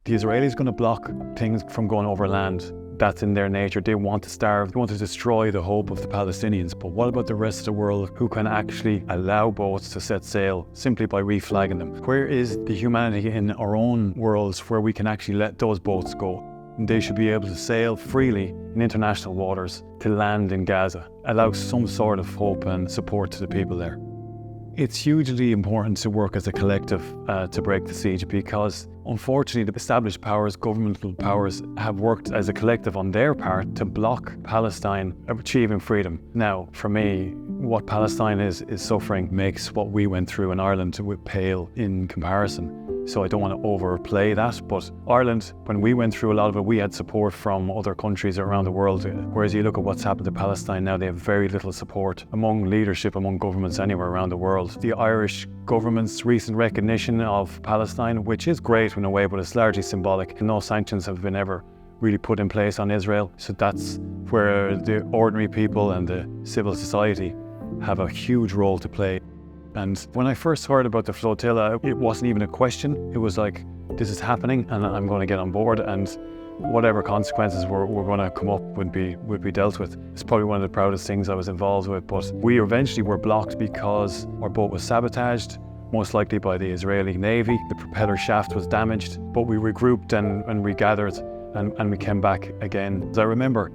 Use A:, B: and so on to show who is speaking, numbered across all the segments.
A: The Israelis are going to block things from going over land. That's in their nature. They want to starve, they want to destroy the hope of the Palestinians. But what about the rest of the world who can actually allow boats to set sail simply by reflagging them? Where is the humanity in our own worlds where we can actually let those boats go? They should be able to sail freely in international waters to land in Gaza, allow some sort of hope and support to the people there. It's hugely important to work as a collective to break the siege, because unfortunately the established powers, governmental powers, have worked as a collective on their part to block Palestine achieving freedom. Now, for me, what Palestine is suffering makes what we went through in Ireland pale in comparison. So I don't want to overplay that, but Ireland, when we went through a lot of it, we had support from other countries around the world. Whereas you look at what's happened to Palestine now, they have very little support among leadership, among governments anywhere around the world. The Irish government's recent recognition of Palestine, which is great in a way, but it's largely symbolic. No sanctions have been ever really put in place on Israel. So that's where the ordinary people and the civil society have a huge role to play. And when I first heard about the flotilla, it wasn't even a question. It was like, this is happening and I'm going to get on board, and whatever consequences were going to come up would be dealt with. It's probably one of the proudest things I was involved with. But we eventually were blocked because our boat was sabotaged, most likely by the Israeli Navy. The propeller shaft was damaged, but we regrouped and regathered and we came back again. I remember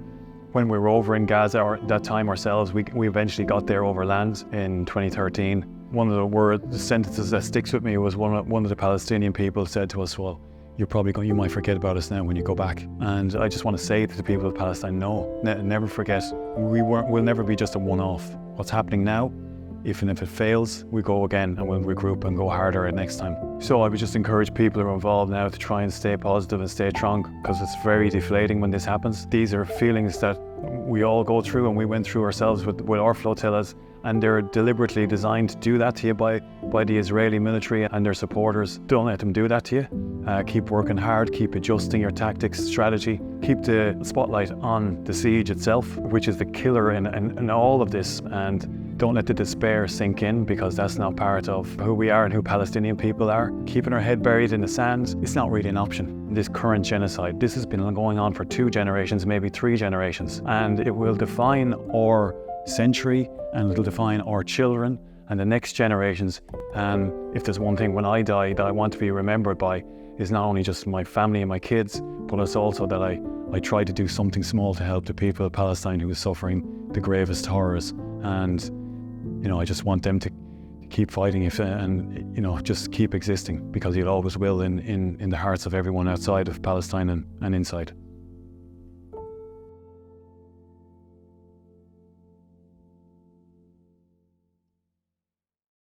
A: when we were over in Gaza that time ourselves, we eventually got there over land in 2013. One of the sentences that sticks with me was one of the Palestinian people said to us, well, you might forget about us now when you go back. And I just want to say to the people of Palestine, no, never forget. We'll never be just a one-off. What's happening now, even if it fails, we go again and we'll regroup and go harder at next time. So I would just encourage people who are involved now to try and stay positive and stay strong, because it's very deflating when this happens. These are feelings that we all go through and we went through ourselves with our flotillas, and they're deliberately designed to do that to you by the Israeli military and their supporters. Don't let them do that to you. Keep working hard, keep adjusting your tactics, strategy, keep the spotlight on the siege itself, which is the killer in all of this, and don't let the despair sink in, because that's not part of who we are and who Palestinian people are. Keeping our head buried in the sand, it's not really an option. This current genocide, this has been going on for 2 generations, maybe 3 generations, and it will define our century, and it'll define our children and the next generations. And if there's one thing when I die that I want to be remembered by, is not only just my family and my kids, but it's also that I try to do something small to help the people of Palestine who are suffering the gravest horrors. And I just want them to keep fighting and just keep existing, because it always will in the hearts of everyone outside of Palestine and inside.